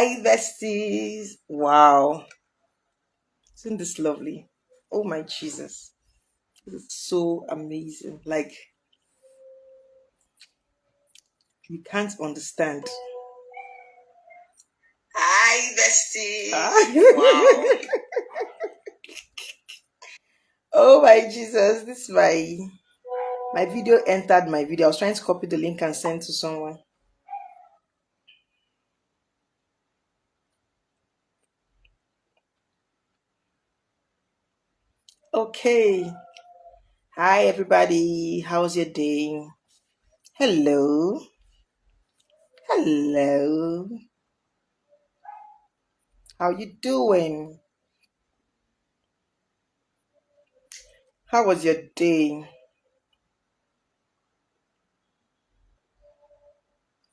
Hi, besties. Wow. Isn't this lovely? Oh, my Jesus. This is so amazing. Like, you can't understand. Hi, besties. Wow. Oh, my Jesus. This is my video entered my video. I was trying to copy the link and send to someone. Okay. Hi, everybody. How's your day? Hello. Hello. How you doing? How was your day?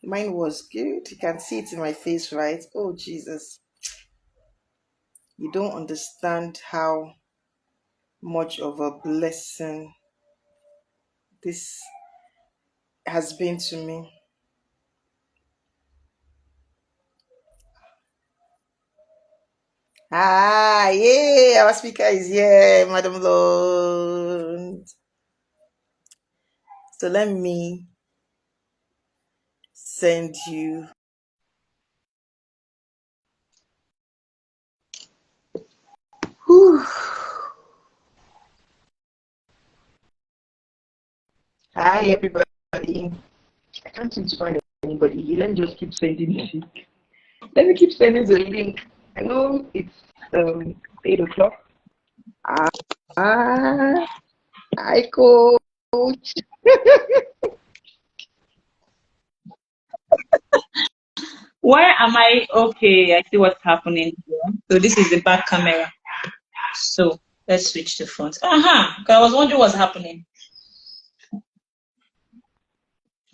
Mine was good. You can see it in my face, right? Oh, Jesus. You don't understand how much of a blessing this has been to me. Ah, yay! Our speaker is here, Madam Lord. So let me send you. Whew. Hi, everybody. I can't seem to find anybody. Let me just keep sending it. Let me keep sending the link. I know it's 8 o'clock. Hi, coach. Where am I? Okay, I see what's happening here. So this is the back camera. So let's switch to front. I was wondering what's happening.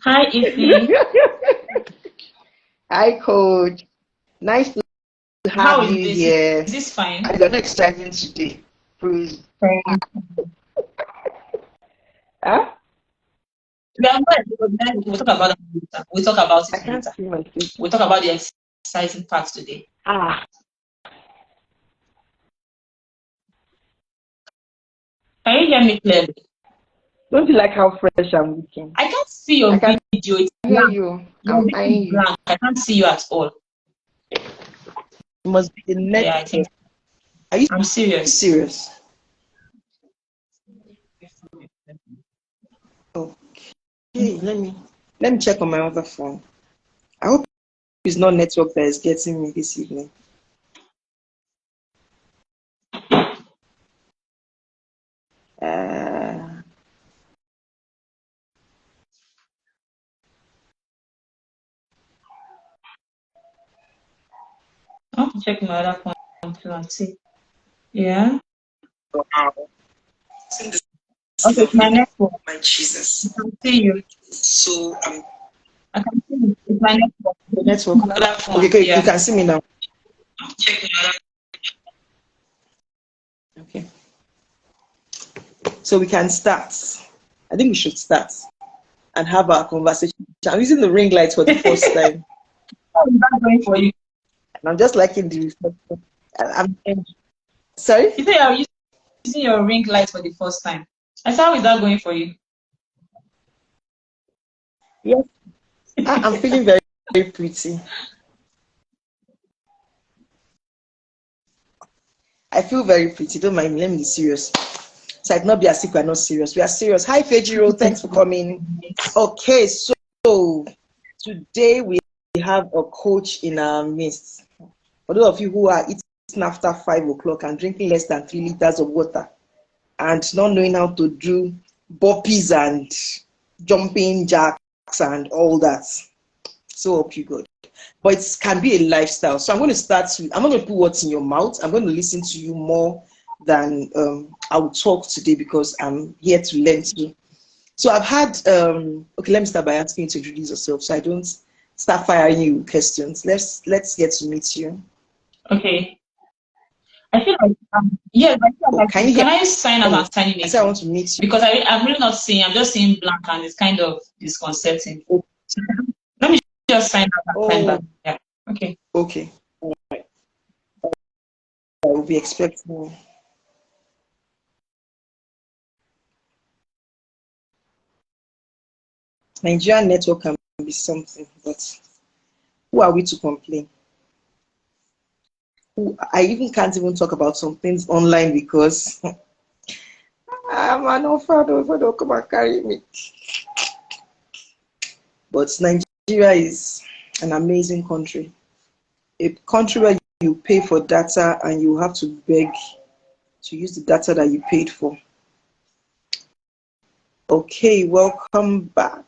Hi, Ify. Hi, coach. Nice to How have is you this? here. Is this fine? You're not exciting today. Please. Huh? Yeah, we'll talk about it later. We'll talk about I it can't later. see my face. We'll talk about the exciting part today. Ah. Can you hear me clearly? Don't you like how fresh I'm looking? I can't see your I can video. It's hear blank. you. Your I'm video eyeing is you. blank. I can't see you at all. It must be the Yeah, I think. network. Are you I'm serious. serious? Okay, let me check on my other phone. I hope it's not network that is getting me this evening. Uh, I want to check my other phone too and see. Yeah. Okay, it's my network. my Jesus. I can see you. So I can see you. It's my network. the network. My other phone. Okay, you Yeah. can see me now. Okay. So we can start. I think we should start and have our conversation. I'm using the ring light for the first time. How is that going for you? And I'm just liking the reflection. Sorry? You say you're using your ring light for the first time. I said, how is that going for you? Yes. I'm feeling very, very pretty. I feel very pretty. Don't mind me. Let me be serious. So I cannot be as if we're not serious. We are serious. Hi, Fejiro. Thanks for coming. Okay, so today we have a coach in our midst. For those of you who are eating after 5 o'clock and drinking less than 3 liters of water and not knowing how to do burpees and jumping jacks and all that. So hope you good. But it can be a lifestyle. So I'm going to start with, I'm not going to put words in your mouth. I'm going to listen to you more than I will talk today because I'm here to learn too. So I've had, okay, let me start by asking you to introduce yourself so I don't start firing you with questions. Let's get to meet you. Okay. I feel like, yes, I feel like, Can you hear can I sign out me? and sign in I said I again? want to meet you. Because I'm really not seeing, I'm just seeing blank and it's kind of disconcerting. Oh, Let me just sign out and sign back. oh, Yeah. Okay. okay. I will be expecting. Nigerian network can be something, but who are we to complain? I even can't even talk about some things online because I'm an orphan. Don't come and carry me. But Nigeria is an amazing country. A country where you pay for data and you have to beg to use the data that you paid for. Okay, welcome back.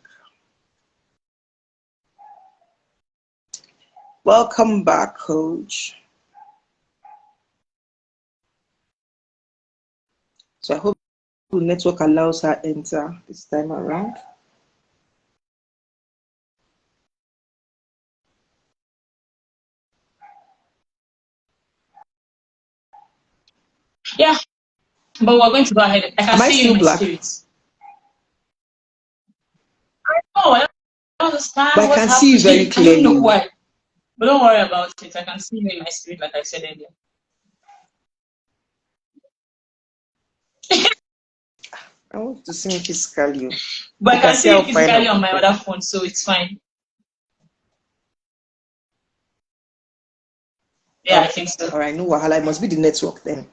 Welcome back, coach. So I hope the network allows her enter this time around. Yeah, but we're going to go ahead. I can Am I see you still in my black? spirit. Oh, I don't understand But I what's can see you very happening. I don't know clearly. why. But don't worry about it. I can see you in my spirit, like I said earlier. I want to see me physically. But I can see I'll you find physically out. on my other phone, so it's fine. Yeah, I think so. All right, no wahala. It must be the network then.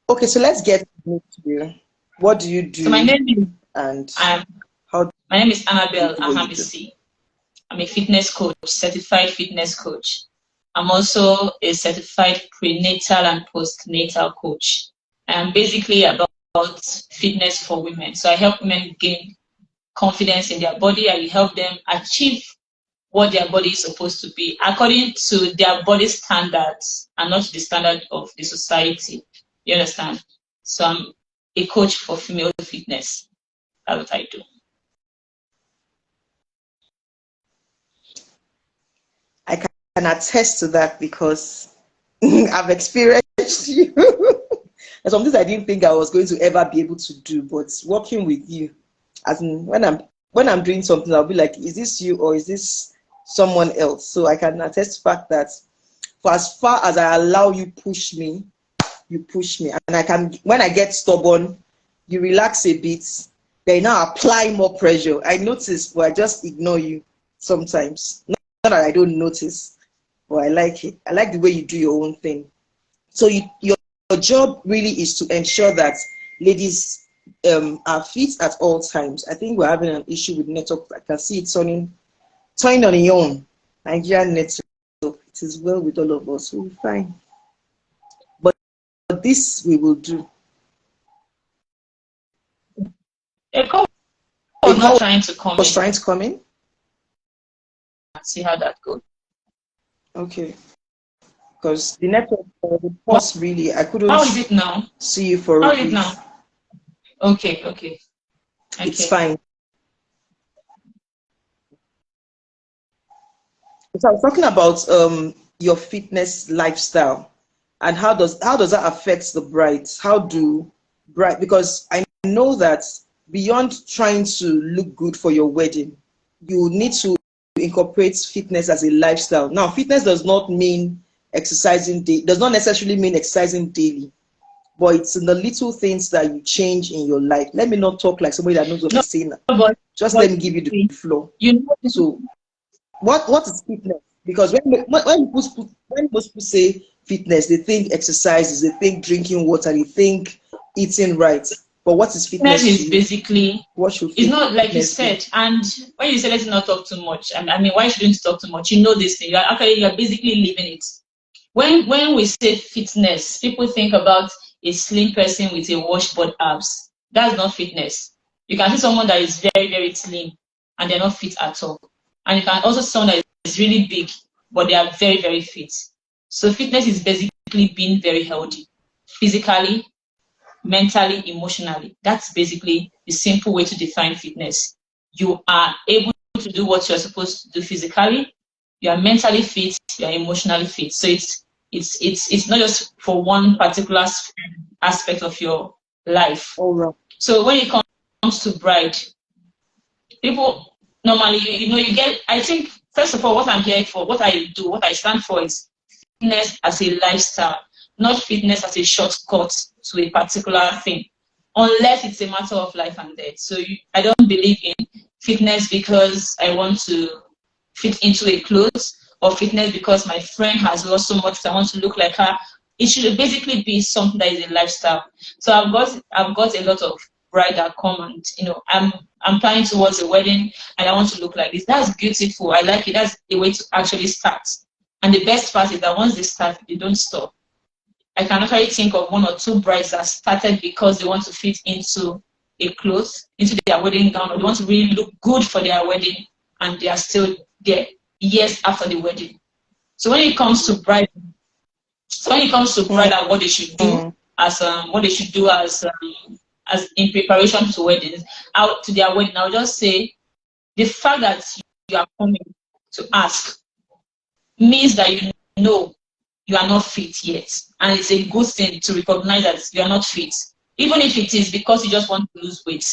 Okay, so let's get to you. What do you do? So my name is and how my name is Annabelle do what you do? Ahamisi. I'm a fitness coach, certified fitness coach. I'm also a certified prenatal and postnatal coach. I'm basically about fitness for women. So I help women gain confidence in their body. I help them achieve what their body is supposed to be according to their body standards and not the standard of the society. You understand? So I'm a coach for female fitness. That's what I do. I can attest to that because I've experienced you. There's some things I didn't think I was going to ever be able to do, but working with you, as in when I'm doing something, I'll be like, is this you or is this someone else? So I can attest to the fact that for as far as I allow you push me, you push me. And I can, when I get stubborn, you relax a bit, then now apply more pressure. I notice, but I just ignore you sometimes. Not that I don't notice, but I like it. I like the way you do your own thing. So your job really is to ensure that ladies are fit at all times. I think we're having an issue with network. I can see it turning on your own. Nigerian network. It is well with all of us. We'll be fine. But this we will do. A call was not trying to come was in. trying to come in. See how that goes. Okay. Because the network was really, I couldn't. How is it now? See you for how a is it now? Okay. It's fine. So I was talking about your fitness lifestyle and how does that affect the brides? How do bride, because I know that beyond trying to look good for your wedding, you need to incorporate fitness as a lifestyle. Now, fitness does not mean exercising does not necessarily mean exercising daily, but it's in the little things that you change in your life. Let me not talk like somebody that knows what I'm saying. Just let me give you the floor. So what is fitness? Because when most people say fitness, they think exercises, they think drinking water, they think eating right. But what is fitness? Fitness is basically, what should it's not like you said. And when you say let's not talk too much, I mean, why shouldn't you talk too much? You know this thing. You're basically living it. When we say fitness, people think about a slim person with a washboard abs. That's not fitness. You can see someone that is very, very slim and they're not fit at all. And you can also see someone that is really big, but they are very, very fit. So fitness is basically being very healthy, physically, mentally, emotionally. That's basically the simple way to define fitness. You are able to do what you're supposed to do physically, you are mentally fit, you are emotionally fit. So it's not just for one particular aspect of your life. All right. So when it comes to bride, people normally, you get, I think, first of all, what I'm here for, what I do, what I stand for is fitness as a lifestyle, not fitness as a shortcut to a particular thing, unless it's a matter of life and death. So I don't believe in fitness because I want to fit into a clothes, or fitness because my friend has lost so much, so I want to look like her. It should basically be something that is a lifestyle. So I've got a lot of bride that come and, I'm planning towards a wedding and I want to look like this. That's beautiful. I like it. That's the way to actually start. And the best part is that once they start, they don't stop. I can actually think of 1 or 2 brides that started because they want to fit into a clothes, into their wedding gown, or they want to really look good for their wedding, and they are still there years after the wedding. So when it comes to bride, and what they should do as in preparation to weddings, out to their wedding, I'll just say the fact that you are coming to ask means that you know you are not fit yet, and it's a good thing to recognize that you are not fit, even if it is because you just want to lose weight.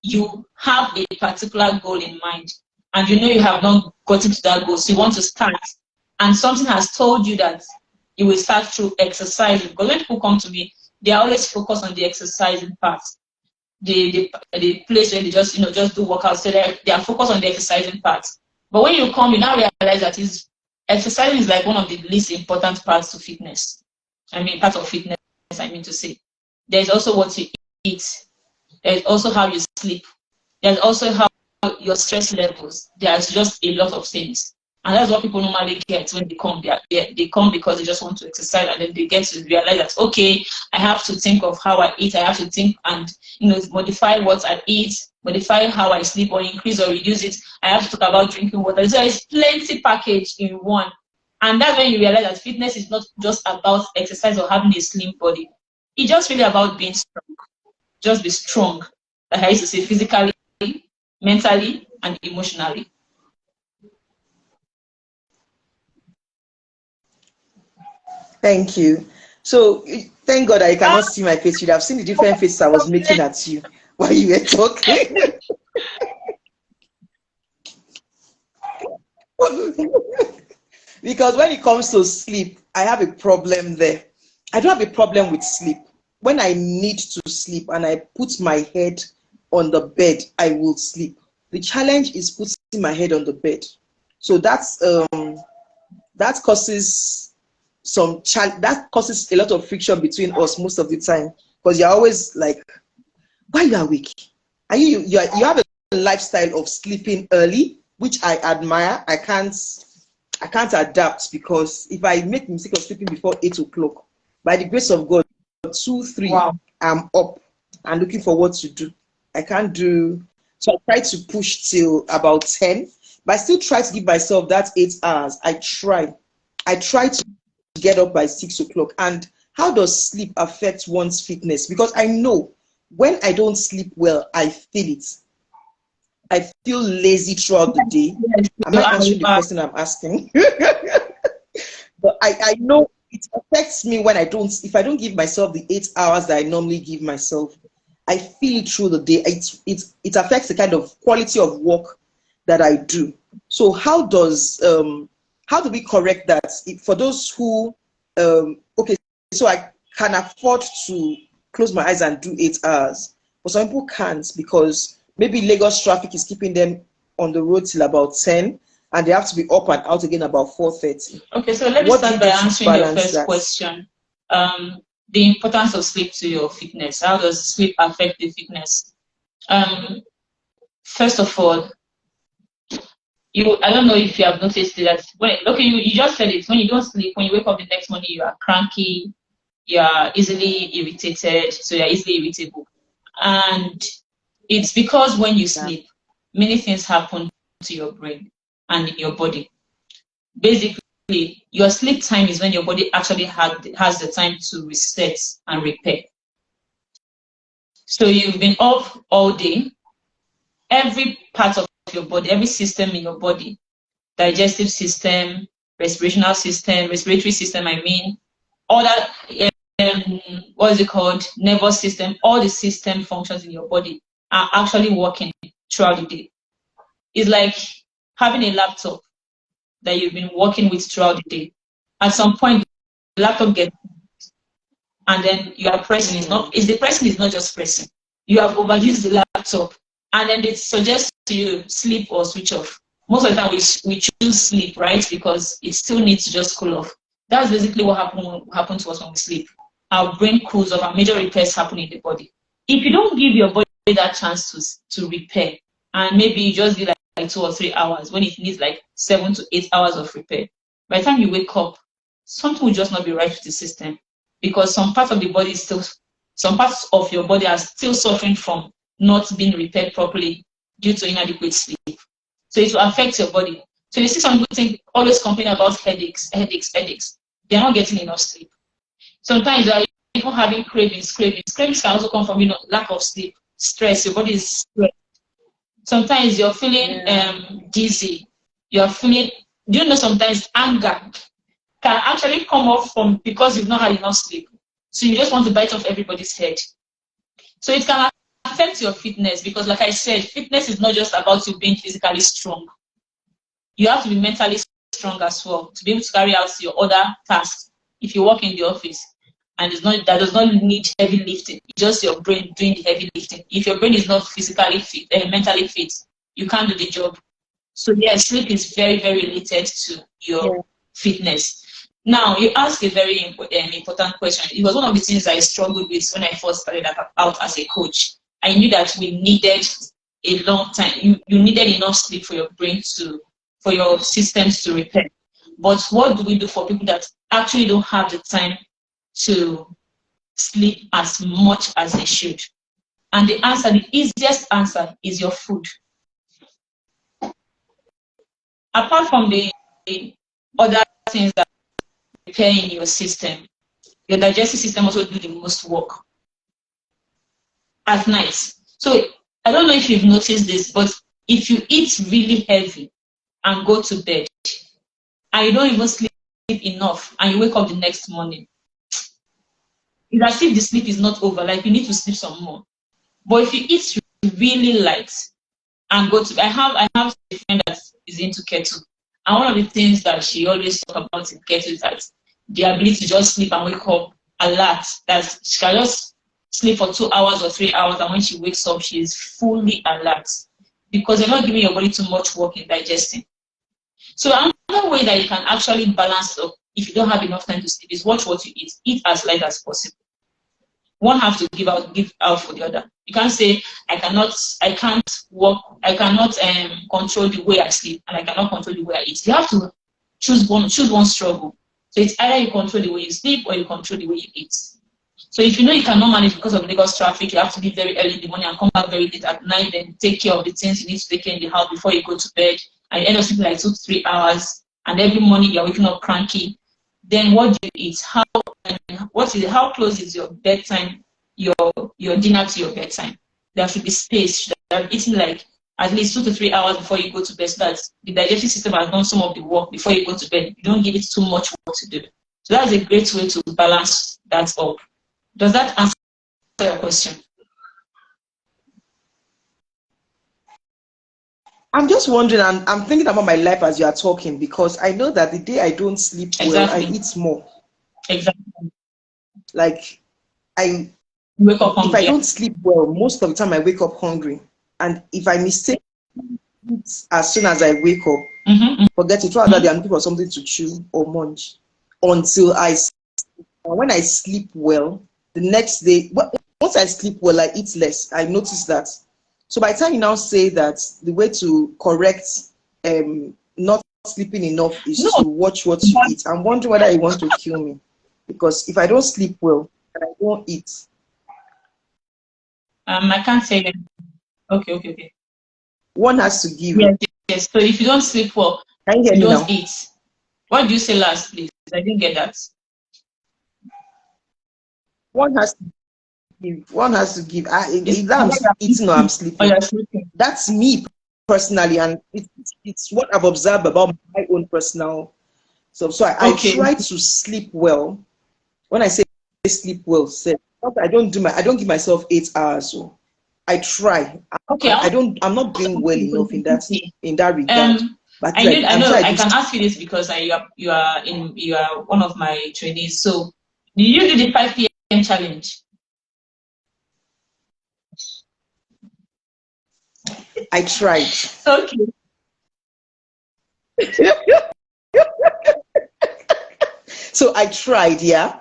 You have a particular goal in mind, and you know you have not gotten to that goal, so you want to start, and something has told you that you will start through exercising. Because when people come to me, they are always focused on the exercising part, the place where they just do workouts. So they are focused on the exercising part. But when you come, you now realize that exercising is like one of the least important parts to fitness. Part of fitness, I mean to say. There's also what you eat. There's also how you sleep. There's also how your stress levels. There's just a lot of things. And that's what people normally get when they come. They come because they just want to exercise, and then they get to realize that, okay, I have to think of how I eat. I have to think and modify what I eat, modify how I sleep, or increase or reduce it. I have to talk about drinking water. So there's plenty package in one. And that's when you realize that fitness is not just about exercise or having a slim body. It's just really about being strong. Just be strong. Like I used to say, physically, mentally, and emotionally. Thank you. So thank God I cannot see my face. You'd have seen the different faces I was making at you while you were talking. Because when it comes to sleep, I have a problem there. I don't have a problem with sleep. When I need to sleep and I put my head on the bed, I will sleep. The challenge is putting my head on the bed. So that causes that causes a lot of friction between us most of the time, because you're always like, why are you awake? And you have a lifestyle of sleeping early, which I admire. I can't adapt, because if I make the mistake of sleeping before 8 o'clock, by the grace of God, 2, 3, wow, I'm up and looking for what to do. I can't do. So I try to push till about 10, but I still try to give myself that 8 hours. I try to get up by 6 o'clock. And how does sleep affect one's fitness? Because I know when I don't sleep well, I feel it. I feel lazy throughout the day. I'm not answering the question I'm asking. But I know it affects me when if I don't give myself the 8 hours that I normally give myself. I feel it through the day. It affects the kind of quality of work that I do. So how do we correct that? For those who, okay, so I can afford to close my eyes and do 8 hours, but some people can't, because maybe Lagos traffic is keeping them on the road till about 10, and they have to be up and out again about 4:30. Okay, so let me start by answering your first question. The importance of sleep to your fitness. How does sleep affect the fitness? First of all, I don't know if you have noticed that you just said it. When you don't sleep, when you wake up the next morning, you are cranky, you are easily irritated, so you're easily irritable. And it's because when you sleep, many things happen to your brain and in your body. Basically, your sleep time is when your body actually has the time to reset and repair. So you've been up all day. Every part of your body, every system in your body, digestive system, respiratory system, all that, what is it called, nervous system, all the system functions in your body are actually working throughout the day. It's like having a laptop that you've been working with throughout the day. At some point, the laptop gets, and then you are pressing. The pressing is not just pressing. You have overused the laptop, and then it suggests to you sleep or switch off. Most of the time we choose sleep, right? Because it still needs to just cool off. That's basically what happens to us when we sleep. Our brain cools off, and major repairs happen in the body. If you don't give your body that chance to repair, and maybe you just give like 2 or 3 hours when it needs like 7 to 8 hours of repair, by the time you wake up, something will just not be right with the system, because some parts of the body some parts of your body are still suffering from not being repaired properly due to inadequate sleep. So it will affect your body. So you see some people always complain about headaches. They're not getting enough sleep. Sometimes they're even having cravings. Cravings can also come from lack of sleep, stress. Your body is stressed. Sometimes you're feeling dizzy. You're feeling, do you know, sometimes anger can actually come off from because you've not had enough sleep. So you just want to bite off everybody's head. So it can affect your fitness, because like I said, fitness is not just about you being physically strong. You have to be mentally strong as well to be able to carry out your other tasks. If you work in the office and that does not need heavy lifting, it's just your brain doing the heavy lifting. If your brain is not physically fit, mentally fit, you can't do the job. So yes, sleep is very, very related to your fitness. Now, you asked a very important question. It was one of the things I struggled with when I first started out as a coach. I knew that we needed a long time. You needed enough sleep for your brain for your systems to repair. But what do we do for people that actually don't have the time to sleep as much as they should? And the easiest answer is your food. Apart from the other things that repair in your system, your digestive system also do the most work at night. So I don't know if you've noticed this, but if you eat really heavy and go to bed and you don't even sleep enough and you wake up the next morning, it's as if the sleep is not over, like you need to sleep some more. But if you eat really light and go to bed, I have a friend that is into keto, and one of the things that she always talk about in keto is that the ability to just sleep and wake up alert, that she can just sleep for 2 hours or 3 hours, and when she wakes up, she is fully alert, because you're not giving your body too much work in digesting. So another way that you can actually balance up if you don't have enough time to sleep is watch what you eat. Eat as light as possible. One has to give out for the other. You can't say I can't control the way I sleep, and I cannot control the way I eat. You have to choose one struggle. So it's either you control the way you sleep or you control the way you eat. So if you know you cannot manage because of Lagos traffic, you have to leave very early in the morning and come back very late at night, then take care of the things you need to take care in the house before you go to bed, and you end up sleeping like 2 to 3 hours, and every morning you're waking up cranky. Then what do you eat? How close is your bedtime, your dinner to your bedtime? There should be space. You're eating like at least 2 to 3 hours before you go to bed, so that the digestive system has done some of the work before you go to bed. You don't give it too much work to do. So that's a great way to balance that up. Does that answer your question? I'm just wondering, I'm thinking about my life as you are talking, because I know that the day I don't sleep well, I eat more. Exactly. Like, you wake up hungry. If I don't sleep well, most of the time I wake up hungry. And if I mistake as soon as I wake up, forget it, throughout that day I'm looking for something to chew or munch until when I sleep well, the next day, once I sleep well, I eat less. I notice that. So by the time you now say that the way to correct not sleeping enough is to watch what you eat, I'm wondering whether you want to kill me. Because if I don't sleep well, I won't eat. I can't say that. Okay. One has to give. Yes. So if you don't sleep well, you don't eat. What did you say last, please? I didn't get that. One has to give. One has to give. Either I'm eating or I'm sleeping. Oh, you're sleeping. That's me personally, and it's what I've observed about my own personal. So I try to sleep well. When I say sleep well, I don't give myself 8 hours. So I try. Okay. I'm not doing well enough in that regard. But I like, know, I I'm know. sure I I do. can ask you this because you are one of my trainees. So, did you do the 5 p.m. challenge? I tried. Okay. So I tried, yeah.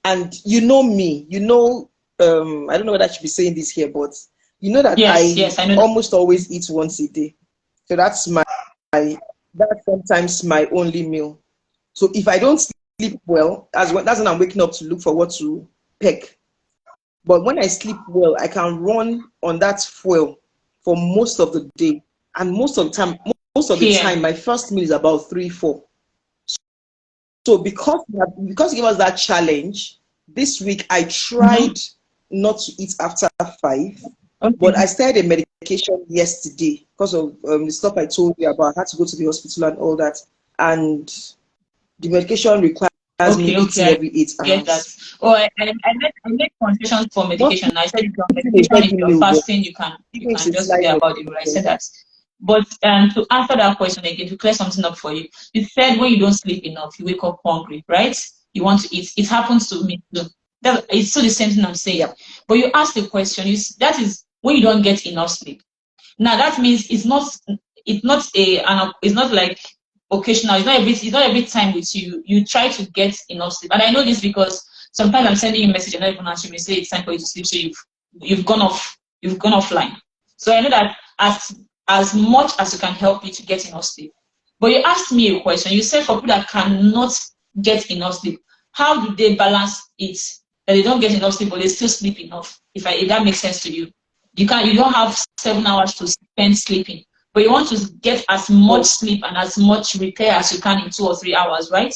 And you know me, I don't know whether I should be saying this here, but you know that Yes, I yes, I know that. almost always eat once a day. So that's sometimes my only meal. So if I don't sleep well, that's when I'm waking up to look for what to pick. But when I sleep well, I can run on that fuel for most of the day. And most of the PM. time, my first meal is about 3, 4. So because you gave us that challenge, this week I Mm-hmm. tried not to eat after 5, but Okay. I started a medication yesterday because of the stuff I told you about. I had to go to the hospital and all that, and the medication requires me Okay, eating okay, I every eight get that. hours. Oh, I make concessions for Not medication. I said if you're on eating a medication, if heavy you're meal, but fasting, you even if can it's a just slight forget about the rule. I medication. said that. But to answer that question again, to clear something up for you, you said when you don't sleep enough, you wake up hungry, right? You want to eat. It happens to me too. It's still the same thing I'm saying. Yep. But you ask the question, that is when you don't get enough sleep. Now that means it's not like occasional. It's not every time with you. You try to get enough sleep, and I know this because sometimes I'm sending you a message and not even answering me. Say it's time for you to sleep, so you've gone offline. So I know that as much as you can help you to get enough sleep. But you asked me a question. You said for people that cannot get enough sleep, how do they balance it that they don't get enough sleep but they still sleep enough? If that makes sense to you. You don't have 7 hours to spend sleeping, but you want to get as much Oh, sleep and as much repair as you can in 2 or 3 hours, right?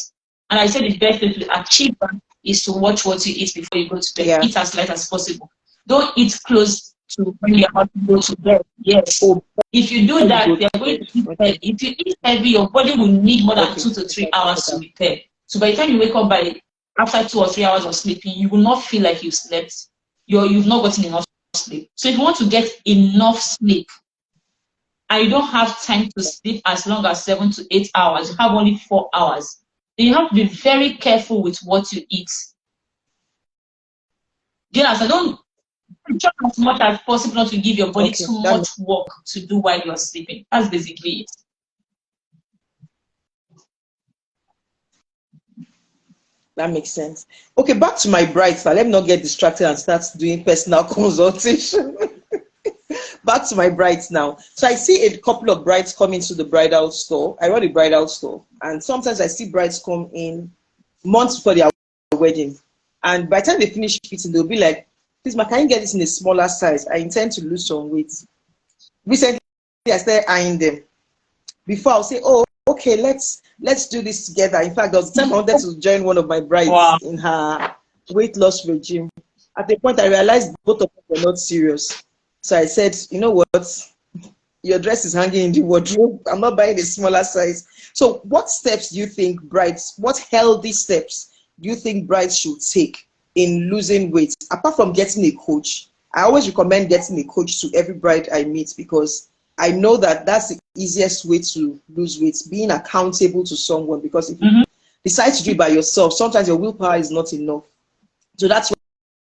And I said the best way to achieve that is to watch what you eat before you go to bed. yeah. Eat as light as possible. Don't eat close to when you're about to go to bed. Yes. Oh, If you do before you go that, to you're going bed. to eat Okay. heavy. If you eat heavy, your body will need more than Okay. 2 to 3 hours to repair. So by the time you wake up after 2 or 3 hours of sleeping, you will not feel like you've slept. You've not gotten enough sleep. So if you want to get enough sleep and you don't have time to sleep as long as 7 to 8 hours, you have only 4 hours, then you have to be very careful with what you eat. Do you understand? Don't try as much as possible not to give your body Okay. too much work to do while you're sleeping. That's basically it. That makes sense. Okay, back to my brides now. Let me not get distracted and start doing personal consultation. Back to my brides now. So I see a couple of brides come into the bridal store. I run a bridal store, and sometimes I see brides come in months before their wedding. And by the time they finish fitting, they'll be like, please, ma, can you get this in a smaller size? I intend to lose some weight. Recently, I started eyeing them. Before I'll say, oh, okay, let's do this together. In fact, there was a time I wanted to join one of my brides Wow. in her weight loss regime. At the point I realized both of us were not serious. So I said, you know what? Your dress is hanging in the wardrobe. I'm not buying a smaller size. So what steps do you think what healthy steps do you think brides should take in losing weight? Apart from getting a coach, I always recommend getting a coach to every bride I meet because I know that that's the easiest way to lose weight, being accountable to someone. Because if you Mm-hmm. decide to do it by yourself, sometimes your willpower is not enough. So that's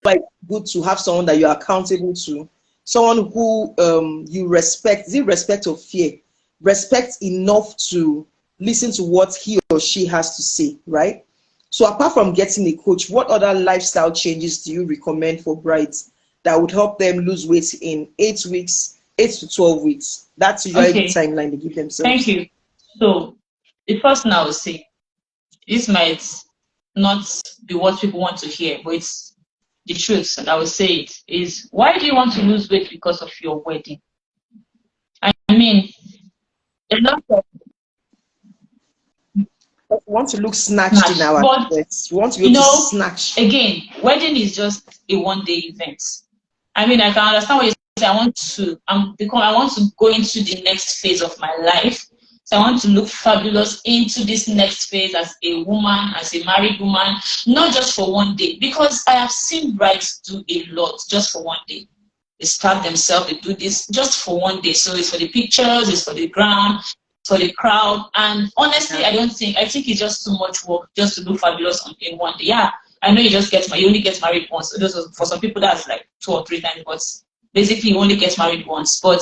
why it's good to have someone that you're accountable to, someone who you respect. Is it respect or fear? Respect enough to listen to what he or she has to say, right? So apart from getting a coach, what other lifestyle changes do you recommend for brides that would help them lose weight in 8 weeks, 8 to 12 weeks? That's usually the Okay. timeline they give Thank themselves. you. So the first thing I would say, this might not be what people want to hear, but it's the truth, and I will say it, is why do you want to lose weight because of your wedding? I mean, a lot of We want to look snatched in snatch. our But dress. We want to be able to snatch. again, wedding is just a one-day event. I mean, I can understand what you say. I want to go into the next phase of my life. So I want to look fabulous into this next phase as a woman, as a married woman, not just for one day. Because I have seen brides do a lot just for one day. They starve themselves, they do this just for one day. So it's for the pictures, it's for the gram, for the crowd. And honestly, I think it's just too much work just to look fabulous in one day. Yeah, I know you only get married once. So for some people, that's like 2 or 3 times, but basically you only get married once. But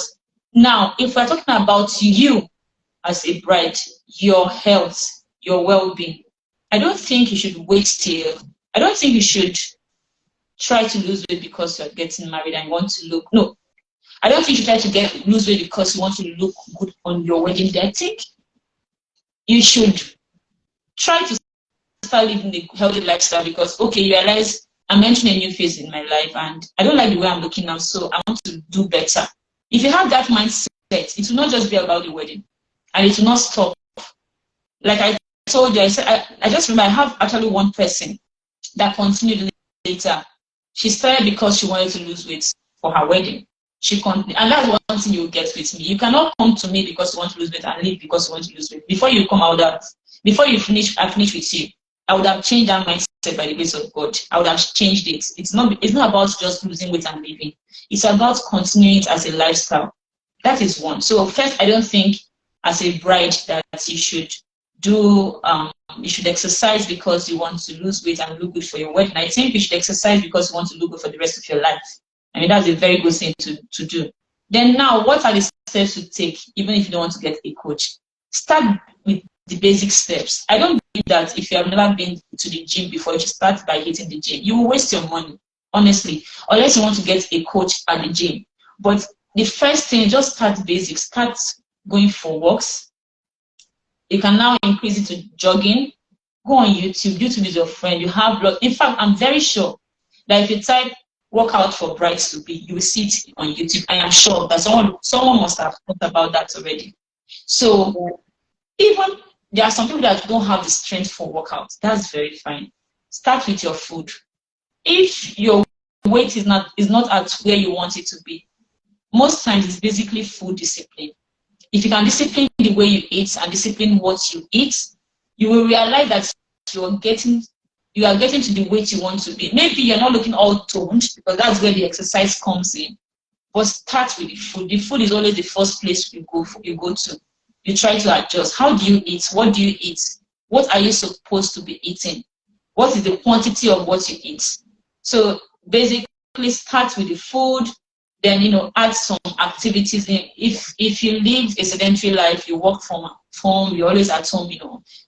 now, if we're talking about you as a bride, your health, your well-being, I don't think you should I don't think you should try to lose weight because you're getting married and you want to look, no. I don't think you try to lose weight because you want to look good on your wedding day. I think you should try to start living a healthy lifestyle because, okay, you realize I'm entering a new phase in my life and I don't like the way I'm looking now, so I want to do better. If you have that mindset, it will not just be about the wedding and it will not stop. Like I told you, I said, I just remember I have actually one person that continued later. She started because she wanted to lose weight for her wedding. She continued, and that's one thing you'll get with me. You cannot come to me because you want to lose weight and leave because you want to lose weight. Before you come out that, before you finish, I finish with you. I would have changed that mindset by the grace of God. I would have changed it. It's not about just losing weight and leaving. It's about continuing it as a lifestyle. That is one. So first, I don't think as a bride that you should you should exercise because you want to lose weight and look good for your wedding. I think you should exercise because you want to look good for the rest of your life. I mean, that's a very good thing to do. Then now, what are the steps to take, even if you don't want to get a coach? Start with the basic steps. I don't believe that if you have never been to the gym before, you should start by hitting the gym. You will waste your money, honestly, unless you want to get a coach at the gym. But the first thing, just start basic. Start going for walks. You can now increase it to jogging. Go on YouTube. YouTube is your friend. You have blood. In fact, I'm very sure that if you type workout for brides to be, you will see it on YouTube. I am sure that someone must have thought about that already. So even there are some people that don't have the strength for workout. That's very fine. Start with your food. If your weight is not at where you want it to be, most times it's basically food discipline. If you can discipline the way you eat and discipline what you eat, you will realize that you are getting to the weight you want to be. Maybe you're not looking all toned because that's where the exercise comes in. But start with the food. The food is always the first place you go to. You try to adjust. How do you eat? What do you eat? What are you supposed to be eating? What is the quantity of what you eat? So basically start with the food, then add some activities in. If you live a sedentary life, you work from home, you're always at home,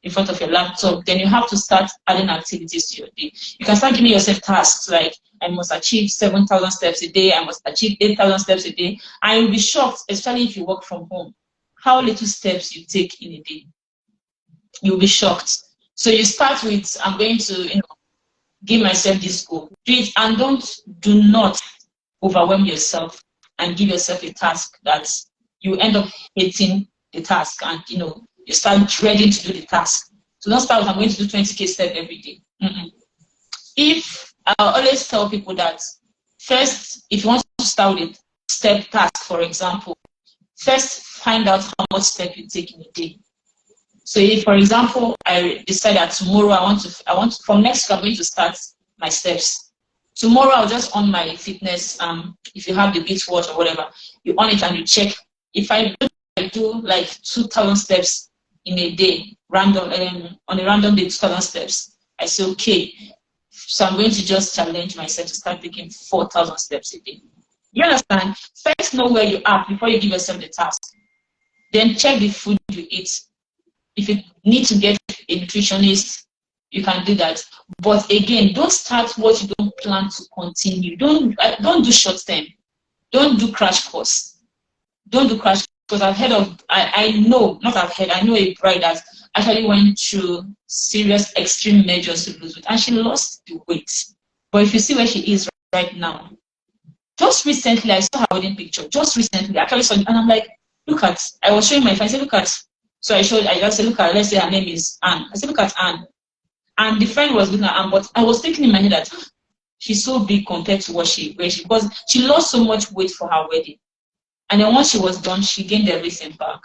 in front of your laptop, then you have to start adding activities to your day. You can start giving yourself tasks like, I must achieve 7,000 steps a day, I must achieve 8,000 steps a day. And you'll be shocked, especially if you work from home, how little steps you take in a day. You'll be shocked. So you start with, I'm going to give myself this goal. Do it, and do not overwhelm yourself and give yourself a task that you end up hating the task and you start dreading to do the task. So don't start with, I'm going to do 20K steps every day. If I always tell people that first, if you want to start with a step task, for example, first find out how much step you take in a day. So if, for example, I decide that tomorrow I want to from next week I'm going to start my steps. Tomorrow I'll just on my fitness. If you have the Beats watch or whatever, you on it and you check. If I do like 2,000 steps in a day, random on a random day, 2,000 steps, I say okay. So I'm going to just challenge myself to start taking 4,000 steps a day. You understand? First know where you are before you give yourself the task. Then check the food you eat. If you need to get a nutritionist, you can do that. But again, don't start what you don't plan to continue. Don't do short term. Don't do crash course. Don't do crash course. I know a bride that actually went through serious extreme measures to lose weight and she lost the weight. But if you see where she is right now, just recently I saw her wedding picture. Just recently, I actually saw it and I'm like, look at, I was showing my friends, I said, look at. So I just said, look at, let's say her name is Anne. I said, look at Anne. And the friend was looking at Anne, but I was thinking in my head that she's so big compared to because she lost so much weight for her wedding. And then once she was done, she gained everything back.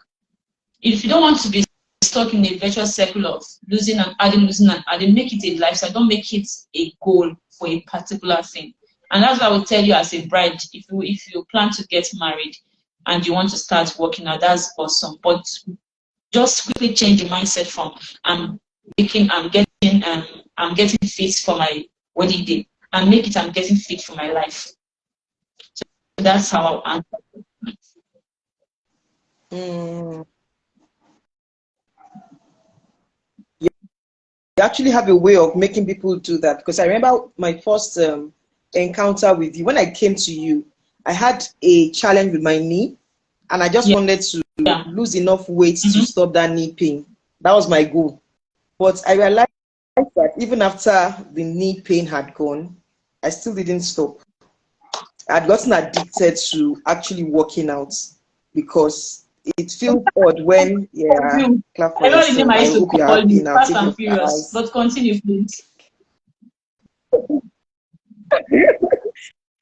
If you don't want to be stuck in a virtuous circle of losing and adding, make it a lifestyle. Don't make it a goal for a particular thing. And that's what I would tell you as a bride. If you plan to get married and you want to start working out, that's awesome. But Just quickly change the mindset from I'm I'm getting fit for my wedding day, and make it I'm getting fit for my life. So that's how I answer. Mm. You actually have a way of making people do that, because I remember my first encounter with you. When I came to you, I had a challenge with my knee, and I just wanted to lose enough weight to stop that knee pain. That was my goal. But I realized that even after the knee pain had gone, I still didn't stop. I'd gotten addicted to actually working out, because it feels odd when, clap for I know the name yourself. I I used to hope you're call happy you, now. Fast Take and your Furious. eyes. But continue, please.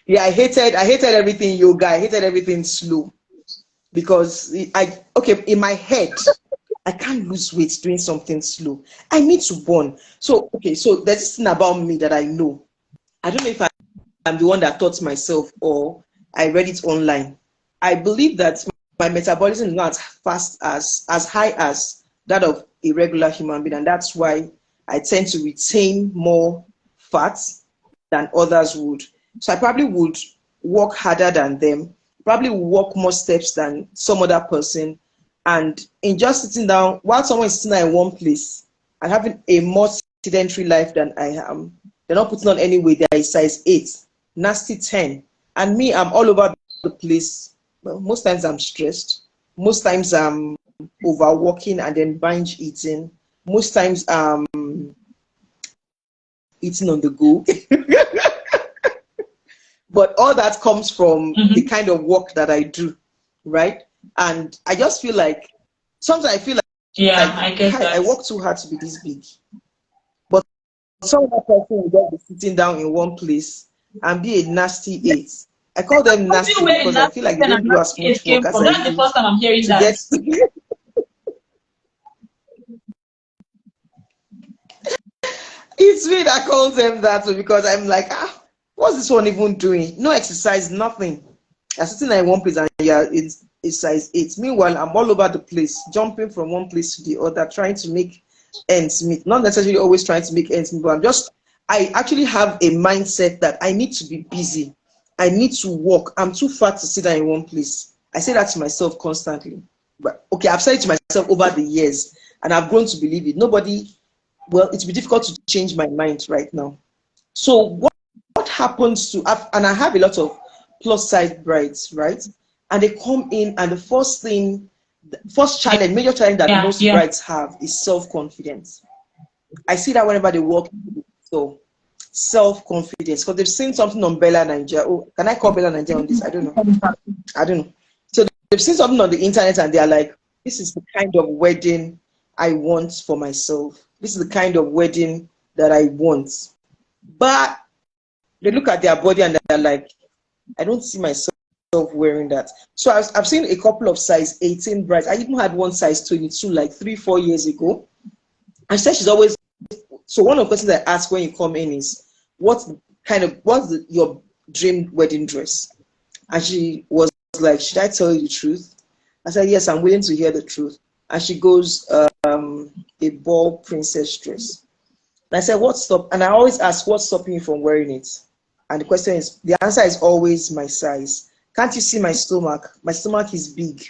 Yeah, I hated everything yoga. I hated everything slow, because in my head, I can't lose weight doing something slow. I need to burn. So there's this thing about me that I know. I don't know if I'm the one that taught myself or I read it online. I believe that my metabolism is not as high as that of a regular human being, and that's why I tend to retain more fat than others would. So I probably would work harder than them, probably walk more steps than some other person. And in just sitting down, while someone is sitting in one place and having a more sedentary life than I am, they're not putting on any weight. They're size 8, nasty 10. And me, I'm all over the place. Well, most times I'm stressed. Most times I'm overworking and then binge eating. Most times eating on the go. But all that comes from the kind of work that I do, right? And I just feel like, sometimes I feel like I get I that. work too hard to be this big. But some other person will just be sitting down in one place and be a nasty 8. I call them What do you nasty wear because I feel like they don't do as it much work came as from? I That's the do first time I'm hearing to that. get. It's me that calls them that, because I'm like, what's this one even doing? No exercise, nothing. You're sitting in one place and it's size 8. Meanwhile, I'm all over the place, jumping from one place to the other, trying to make ends meet. Not necessarily always trying to make ends meet, but I actually have a mindset that I need to be busy. I need to work. I'm too fat to sit down in one place. I say that to myself constantly. But okay, I've said it to myself over the years, and I've grown to believe it. Well, it'll be difficult to change my mind right now. So what happens to, and I have a lot of plus size brides, right? And they come in, and the first challenge, major challenge that most Yeah. brides have is self-confidence. I see that whenever they walk, so self-confidence, because they've seen something on Bella Nigeria. Oh, can I call Bella Nigeria on this? I don't know. So they've seen something on the internet and they're like, this is the kind of wedding I want for myself. This is the kind of wedding that I want. But they look at their body and they're like, I don't see myself wearing that. So I've seen a couple of size 18 brides. I even had one size 22 like 3-4 years ago. And she said she's always, so one of the questions I ask when you come in is, what's your dream wedding dress? And she was like, should I tell you the truth? I said, yes, I'm willing to hear the truth. And she goes, a ball princess dress. And I said, what's stop? And I always ask, what's stopping you from wearing it? And the answer is always my size. Can't you see my stomach? My stomach is big.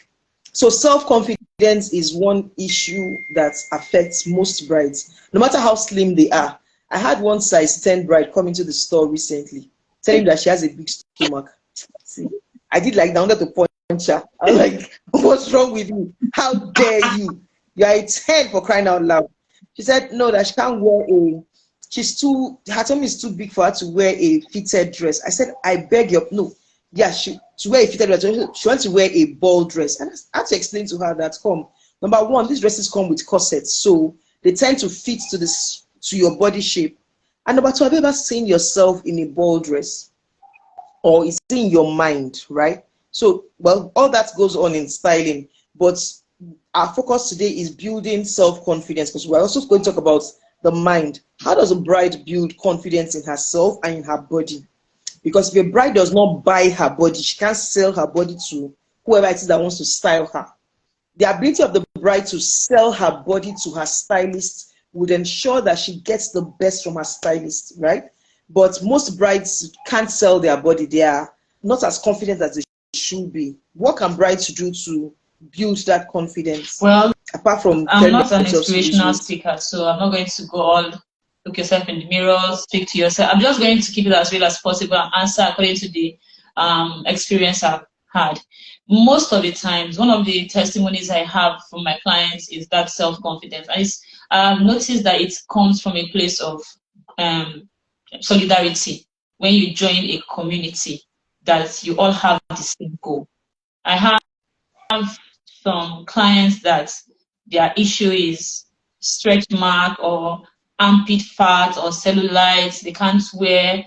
So self-confidence is one issue that affects most brides, no matter how slim they are. I had one size 10 bride come into the store recently, telling me that she has a big stomach. See, I did like down to punch her. I was like, what's wrong with you? How dare you? You are a 10 for crying out loud. She said no, that she can't wear her tummy is too big for her to wear a fitted dress. I said, I beg your, no. Yeah, to wear a fitted dress. She wants to wear a ball dress. And I had to explain to her that, number one, these dresses come with corsets, so they tend to fit to your body shape. And number two, have you ever seen yourself in a ball dress? Or is it in your mind, right? So, well, all that goes on in styling, but our focus today is building self-confidence, because we're also going to talk about the mind. How does a bride build confidence in herself and in her body? Because if a bride does not buy her body, she can't sell her body to whoever it is that wants to style her. The ability of the bride to sell her body to her stylist would ensure that she gets the best from her stylist, right? But most brides can't sell their body. They are not as confident as they should be. What can brides do to build that confidence? Well, apart from I'm not an inspirational speaker, so I'm not going to go all look yourself in the mirror, speak to yourself. I'm just going to keep it as real as possible and answer according to the experience I've had. Most of the times, one of the testimonies I have from my clients is that self-confidence. I've noticed that it comes from a place of solidarity. When you join a community, that you all have the same goal. I have some clients that their issue is stretch mark or armpit fat or cellulite. They can't wear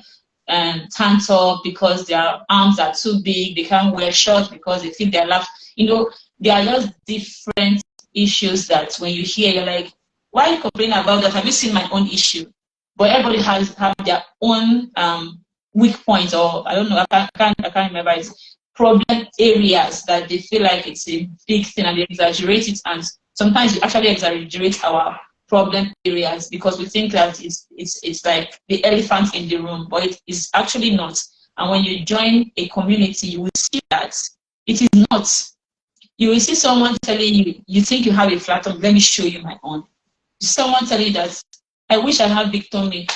tank top because their arms are too big. They can't wear shorts because they feel their laps. You know, they are just different issues that when you hear, you're like, why are you complaining about that? Have you seen my own issue? But everybody have their own weak points, or I don't know, I can't remember. It's problem areas that they feel like it's a big thing and they exaggerate it, and sometimes we actually exaggerate our problem areas because we think that it's like the elephant in the room, but it is actually not. And when you join a community, you will see that it is not. You will see someone telling you, you think you have a flat tummy, let me show you my own. Someone telling you that, I wish I had big tummy.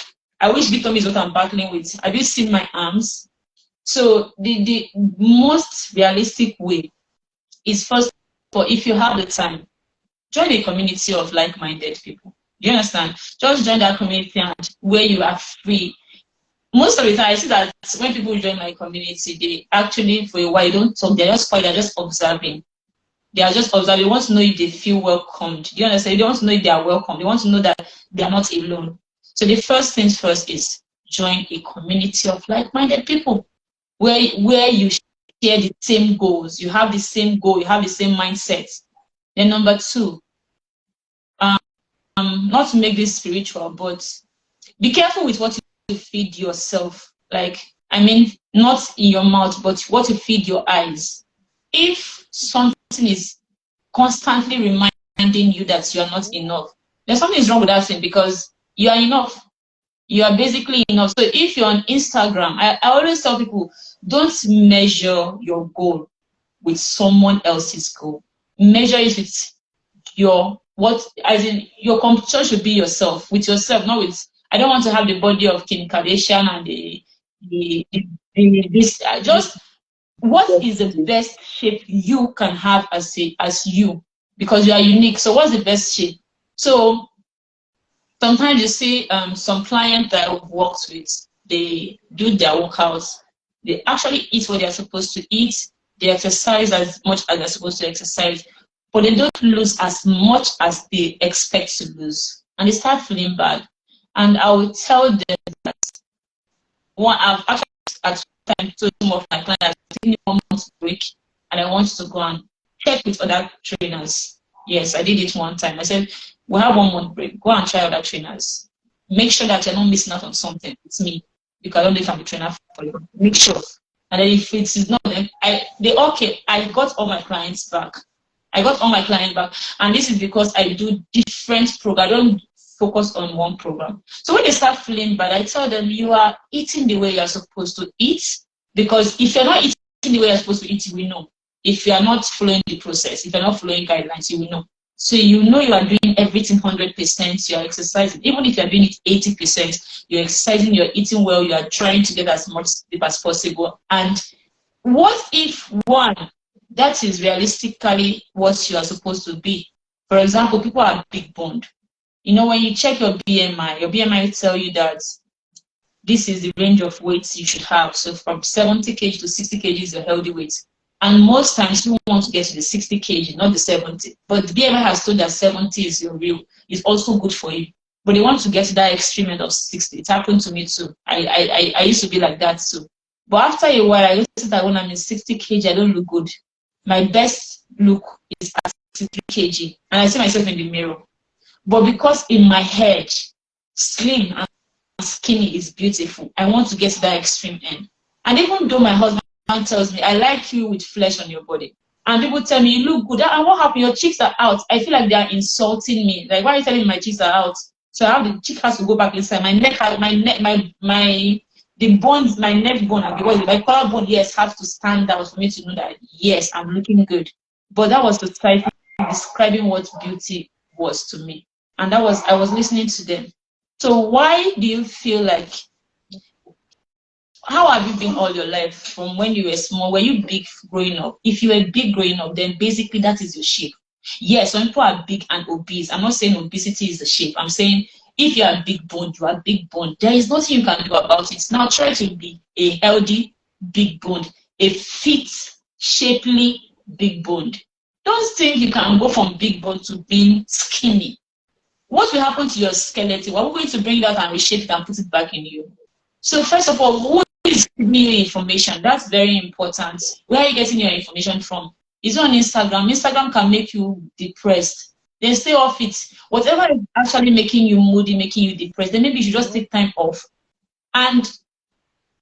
I wish big tummy is what I'm battling with. Have you seen my arms? So the most realistic way is, first of all, if you have the time, join a community of like-minded people. Do you understand? Just join that community and where you are free. Most of the time, I see that when people join my community, they actually, for a while, they don't talk. They're just quiet. They're just observing. They are just observing. They want to know if they feel welcomed. Do you understand? They want to know if they are welcome. They want to know that they are not alone. So the first things first is join a community of like-minded people where you share the same goals. You have the same goal. You have the same mindset. Then number two, not to make this spiritual, but be careful with what you feed yourself. Like, I mean, not in your mouth, but what you feed your eyes. If something is constantly reminding you that you are not enough, then something is wrong with that thing, because you are enough. You are basically enough. So if you're on Instagram, I always tell people, don't measure your goal with someone else's goal. Measure it with your competition should be yourself, with yourself, not with, I don't want to have the body of Kim Kardashian and this. Just what is the best shape you can have as you, because you are unique. So what's the best shape? So sometimes you see some clients that I've worked with, they do their workouts, they actually eat what they're supposed to eat, they exercise as much as they're supposed to exercise, but they don't lose as much as they expect to lose, and they start feeling bad. And I will tell them that I've actually at times told some of my clients, I'm taking 1 month break and I want to go and check with other trainers. Yes, I did it one time. I said, we have 1 month break, go and try other trainers. Make sure that you're not missing out on something. It's me, because I don't know if I'm a trainer for you. Make sure. And then if it is not them, I got all my clients back. I got all my clients back. And this is because I do different programs. I don't focus on one program. So when they start feeling bad, I tell them, you are eating the way you're supposed to eat. Because if you're not eating the way you're supposed to eat, you will know. If you are not following the process, if you're not following guidelines, you will know. So you know you are doing everything 100%, you're exercising. Even if you're doing it 80%, you're exercising, you're eating well, you are trying to get as much sleep as possible. And what if that is realistically what you are supposed to be? For example, people are big boned. You know, when you check your BMI will tell you that this is the range of weights you should have. So from 70 kg to 60 kg is your healthy weight. And most times you want to get to the 60 kg, not the 70. But the BMI has told that 70 is your real, is also good for you. But they want to get to that extreme end of 60. It happened to me too. I used to be like that too. But after a while, I realized that when I'm in 60 kg, I don't look good. My best look is at 63 kg. And I see myself in the mirror. But because in my head, slim and skinny is beautiful, I want to get to that extreme end. And even though my husband tells me, I like you with flesh on your body, And people tell me, you look good. And what happened? Your cheeks are out. I feel like they are insulting me. Like, why are you telling me my cheeks are out? So I have the cheek has to go back inside. My neck, the bones, my neck bone and my collarbone, yes, have to stand out for me to know that, yes, I'm looking good. But that was society describing what beauty was to me. And I was listening to them. So why do you feel like, how have you been all your life from when you were small? Were you big growing up? If you were big growing up, then basically that is your shape. Yes, some people are big and obese. I'm not saying obesity is the shape. I'm saying if you are big boned, you are big boned. There is nothing you can do about it. Now try to be a healthy, big boned, a fit, shapely, big boned. Don't think you can go from big bone to being skinny. What will happen to your skeleton? We're going to bring that and reshape it and put it back in you. So first of all, who is giving you information? That's very important. Where are you getting your information from? Is it on Instagram? Instagram can make you depressed. Then stay off it. Whatever is actually making you moody, making you depressed, then maybe you should just take time off. And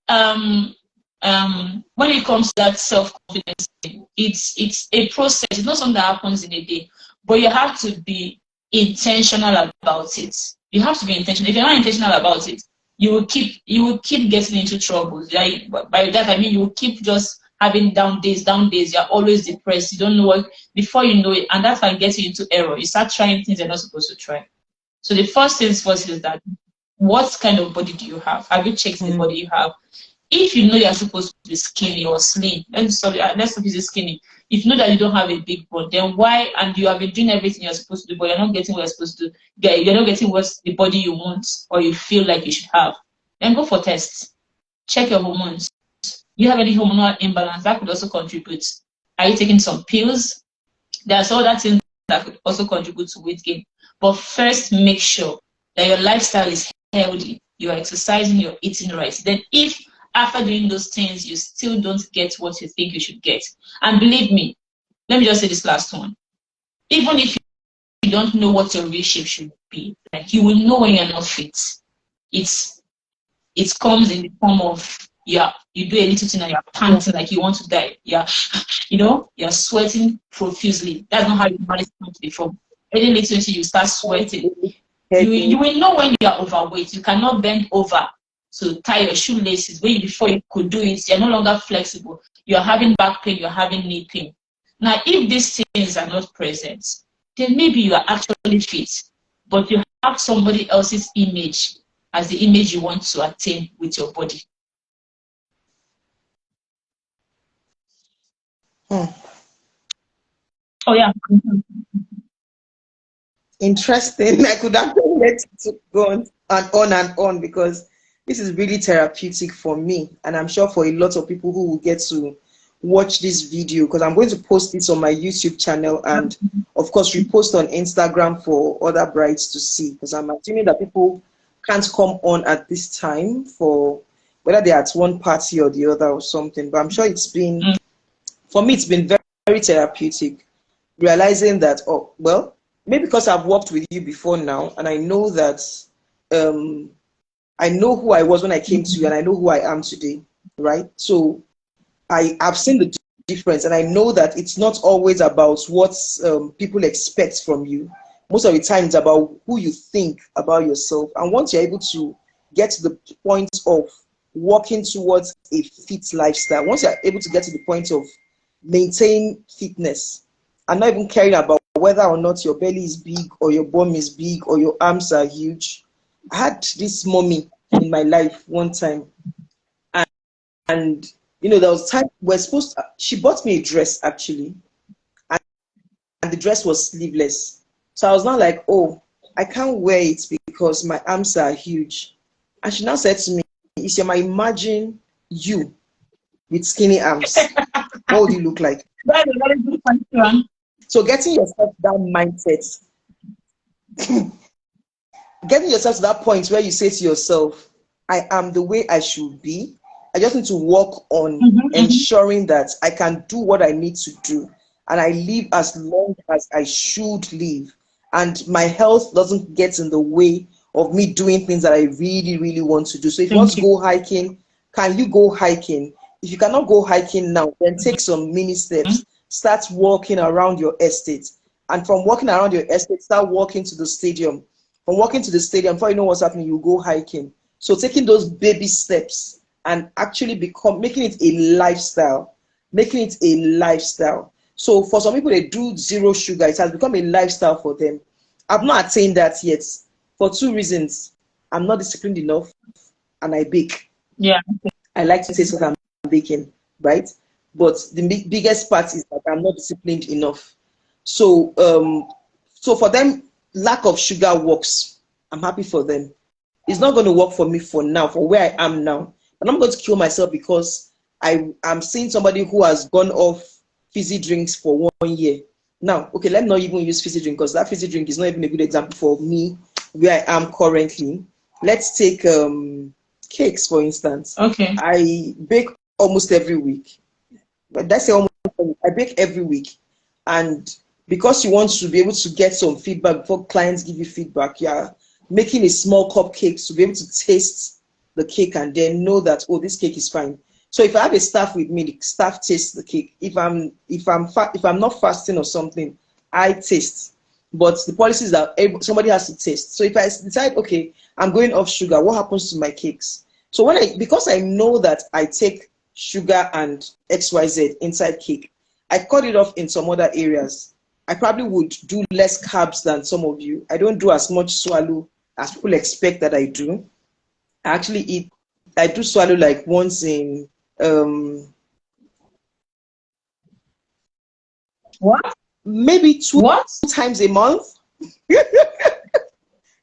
when it comes to that self-confidence, it's a process. It's not something that happens in a day, but you have to be intentional about it. You have to be intentional. If you're not intentional about it, you will keep getting into troubles. Like, by that I mean you will keep just having down days. You're always depressed. You don't know what, before you know it, and that can get you into error. You start trying things you're not supposed to try. So the first things first is that, what kind of body do you have? Have you checked the body you have? If you know you're supposed to be skinny or slim, let's stop using skinny. If you know that you don't have a big body, then why, and you have been doing everything you're supposed to do, but you're not getting what you're supposed to get, you're not getting what's the body you want or you feel like you should have, then go for tests. Check your hormones. You have any hormonal imbalance, that could also contribute. Are you taking some pills? There's all that things that could also contribute to weight gain. But first, make sure that your lifestyle is healthy. You're exercising, you're eating right. Then if after doing those things, you still don't get what you think you should get. And believe me, let me just say this last one. Even if you don't know what your real shape should be, like, you will know when you're not fit. It comes in the form of, yeah, you do a little thing and you're panting like you want to die. Yeah, you're sweating profusely. That's not how you manage to before. Any little thing you start sweating. You will know when you are overweight. You cannot bend over to tie your shoelaces. Before you could do it, you're no longer flexible. You're having back pain, you're having knee pain. Now, if these things are not present, then maybe you are actually fit, but you have somebody else's image as the image you want to attain with your body. Oh, yeah. Interesting. I could actually let it go on and on because this is really therapeutic for me, and I'm sure for a lot of people who will get to watch this video, because I'm going to post this on my YouTube channel and of course repost on Instagram for other brides to see, because I'm assuming that people can't come on at this time for whether they're at one party or the other or something. But I'm sure it's been, for me, it's been very, very therapeutic, realizing that, oh, well, maybe because I've worked with you before now, and I know that I know who I was when I came to you, and I know who I am today, right? So I've seen the difference, and I know that it's not always about what people expect from you. Most of the time, it's about who you think about yourself. And once you're able to get to the point of working towards a fit lifestyle, once you're able to get to the point of maintain fitness, and not even caring about whether or not your belly is big or your bum is big or your arms are huge. I had this mommy in my life one time, and there was time she bought me a dress actually, and the dress was sleeveless. So I was not like, oh, I can't wear it because my arms are huge. And she now said to me, Isioma, imagine you with skinny arms. What would you look like? That's a very good question. So getting yourself that mindset, getting yourself to that point where you say to yourself, I am the way I should be. I just need to work on ensuring that I can do what I need to do, and I live as long as I should live, and my health doesn't get in the way of me doing things that I really, really want to do. So if you want to go hiking, can you go hiking? If you cannot go hiking now, then take some mini steps. start walking around your estate. And from walking around your estate, start walking to the stadium. From walking to the stadium, before you know what's happening, you go hiking. So taking those baby steps and actually making it a lifestyle. Making it a lifestyle. So for some people, they do zero sugar. It has become a lifestyle for them. I've not attained that yet for two reasons. I'm not disciplined enough and I bake. Yeah. I like to taste what I'm baking, right? But the biggest part is that I'm not disciplined enough. So, so for them, lack of sugar works. I'm happy for them. It's not going to work for me for now, for where I am now. And I'm going to kill myself because I'm seeing somebody who has gone off fizzy drinks for 1 year. Now, okay, let me not even use fizzy drink because that fizzy drink is not even a good example for me where I am currently. Let's take cakes, for instance. Okay. I bake almost every week. But that's almost I bake every week. And because you want to be able to get some feedback before clients give you feedback, you're making a small cupcake to be able to taste the cake and then know that, oh, this cake is fine. So if I have a staff with me, the staff tastes the cake. If I'm not fasting or something, I taste. But the policy is that somebody has to taste. So if I decide, okay, I'm going off sugar, what happens to my cakes? So because I know that I take sugar and XYZ inside cake, I cut it off in some other areas. I probably would do less carbs than some of you. I don't do as much swallow as people expect that I do. I do swallow like once in What? Maybe two times a month.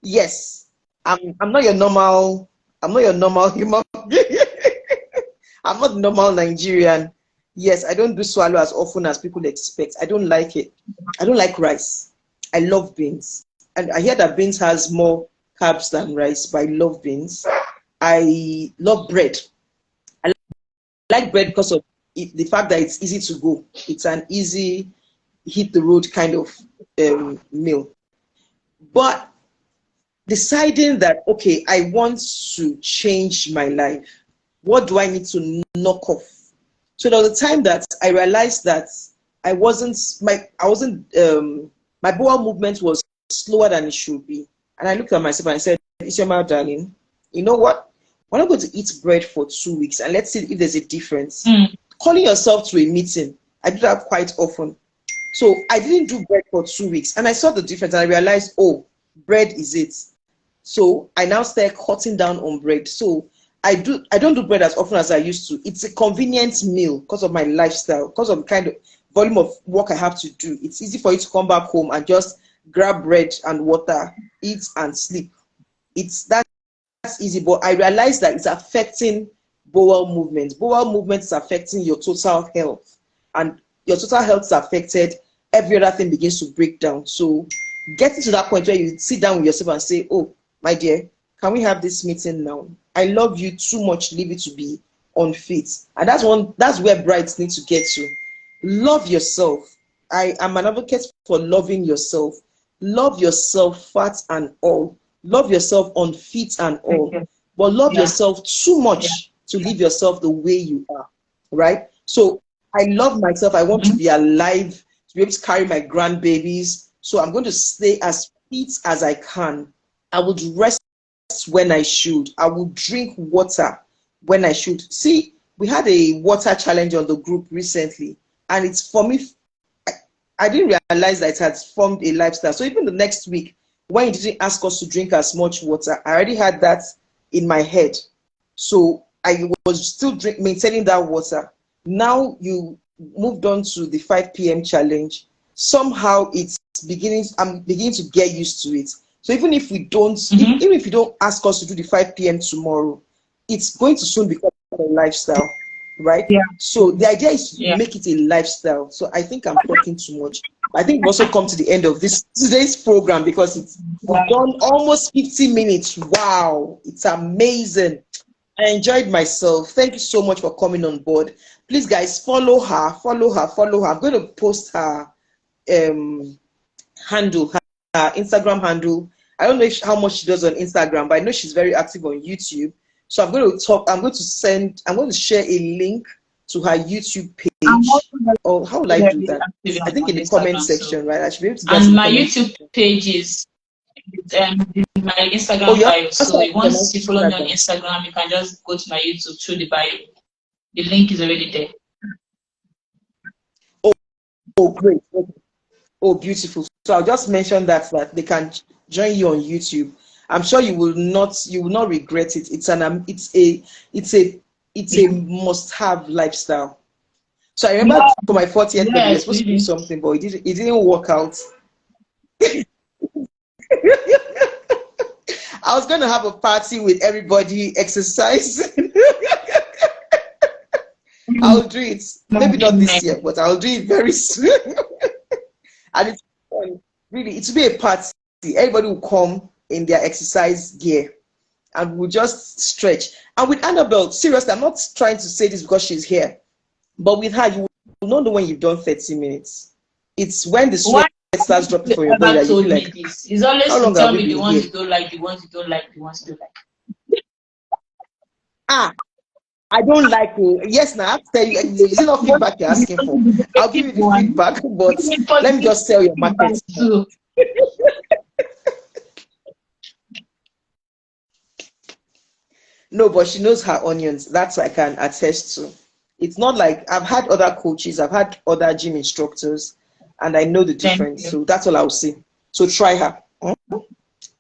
Yes. I'm not your normal human being. I'm not normal Nigerian. Yes, I don't do swallow as often as people expect. I don't like it. I don't like rice. I love beans. And I hear that beans has more carbs than rice, but I love beans. I love bread. I like bread because of the fact that it's easy to go. It's an easy hit the road kind of meal. But deciding that, okay, I want to change my life. What do I need to knock off? So there was a time that I realized that my bowel movement was slower than it should be. And I looked at myself and I said, Isioma, darling, you know what? We're not going to eat bread for 2 weeks and let's see if there's a difference. Calling yourself to a meeting, I do that quite often. So I didn't do bread for 2 weeks and I saw the difference and I realized, oh, bread is it. So I now start cutting down on bread. So I don't do bread as often as I used to. It's a convenient meal because of my lifestyle, because of the kind of volume of work I have to do. It's easy for you to come back home and just grab bread and water, eat and sleep. That's easy, but I realized that it's affecting bowel movement. Bowel movement is affecting your total health, and your total health is affected. Every other thing begins to break down. So getting to that point where you sit down with yourself and say, oh, my dear, can we have this meeting now? I love you too much, leave it to be unfit. And that's where brides need to get to. Love yourself. I am an advocate for loving yourself. Love yourself, fat and all. Love yourself unfit and all. But love yourself too much to leave yourself the way you are. Right? So I love myself. I want to be alive, to be able to carry my grandbabies. So I'm going to stay as fit as I can. I would rest when I should. I would drink water when I should. See, we had a water challenge on the group recently, and it's for me. I didn't realize that it had formed a lifestyle. So even the next week, when you didn't ask us to drink as much water, I already had that in my head. So I was still maintaining that water. Now you moved on to the 5 p.m. challenge. Somehow I'm beginning to get used to it. So even if we don't, even if you don't ask us to do the 5 p.m. tomorrow, it's going to soon become a lifestyle, right? Yeah. So the idea is to make it a lifestyle. So I think I'm talking too much. I think we've also come to the end of today's program because it's done almost 50 minutes. Wow, it's amazing. I enjoyed myself. Thank you so much for coming on board. Please, guys, follow her. I'm going to post her handle, her Instagram handle. I don't know how much she does on Instagram, but I know she's very active on YouTube. So I'm going to share a link to her YouTube page Or how will I do that? active I think on in the comment Instagram. So, section, right? I should be able to get in and the my comment YouTube section. page is my Oh, Instagram you bio. also So have once you follow me on Instagram. Instagram, you can just go to my YouTube through the bio. The link is already there. Oh, great. Oh, beautiful. So I'll just mention that they can join you on YouTube. I'm sure you will not regret it. It's a must-have lifestyle. So I remember for my 40th birthday, we were Yes, supposed to do really. something, but it didn't work out. I was gonna have a party with everybody exercising. I'll do it. Maybe not this year, but I'll do it very soon. And it's fun. Really, it will be a party. Everybody will come in their exercise gear and we'll just stretch. And with Annabelle, seriously, I'm not trying to say this because she's here, but with her, you will not know when you've done 30 minutes. It's when the sweat starts dropping from your body that you feel like, this. He's always how to long tell have we me the been ones here? you don't like, the ones you don't like, the ones you don't like. Ah, I don't like it. Yes, now I have to tell you, is it not feedback you're asking for? I'll give you the feedback, but let me just sell your market. No, but she knows her onions. That's what I can attest to. It's not like I've had other coaches, I've had other gym instructors, and I know the difference. So that's all I'll say. So try her.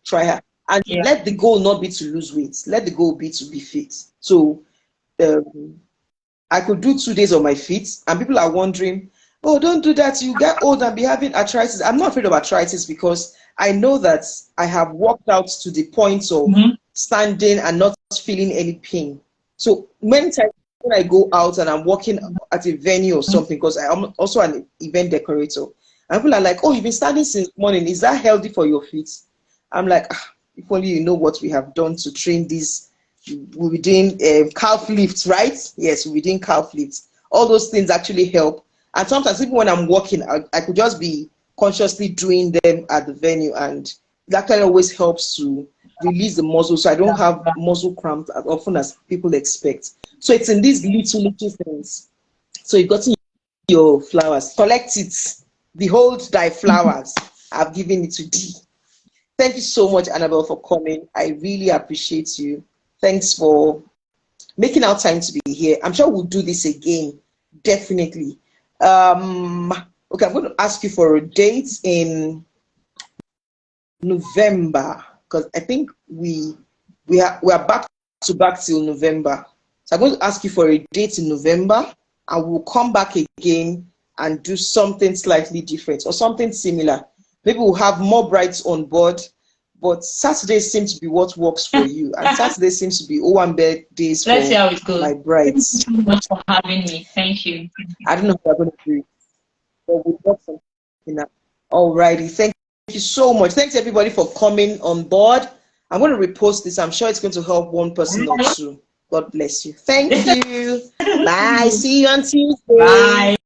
Try her. And let the goal not be to lose weight. Let the goal be to be fit. So I could do 2 days on my feet, and people are wondering, oh, don't do that. You get old and be having arthritis. I'm not afraid of arthritis because I know that I have worked out to the point of standing and not feeling any pain. So many times when I go out and I'm working at a venue or something, because I'm also an event decorator, and people are like, oh, you've been standing since morning. Is that healthy for your feet? I'm like, if only you know what we have done to train these. We'll be doing calf lifts, right? Yes, we'll be doing calf lifts. All those things actually help. And sometimes even when I'm walking, I could just be consciously doing them at the venue, and that kind of always helps to release the muscle, so I don't have muscle cramps as often as people expect. So it's in these little things. So you've gotten your flowers, collect it, behold thy flowers. I've given it to thee. Thank you so much, Annabelle, for coming. I really appreciate you. Thanks for making our time to be here. I'm sure we'll do this again, definitely. Okay, I'm going to ask you for a date in November, because I think we are back to back till November. So I'm going to ask you for a date in November, and we'll come back again and do something slightly different or something similar. Maybe we'll have more brides on board, but Saturday seems to be what works for you, and Saturday seems to be Owambe days Let's for see how it goes. my brides. Thank you so much for having me. Thank you. I don't know how we're going to do it, but we'll work something out. Alrighty, thank you so much. Thanks everybody for coming on board. I'm going to repost this. I'm sure it's going to help one person or two. God bless you. Thank you. Bye. See you on Tuesday. Bye.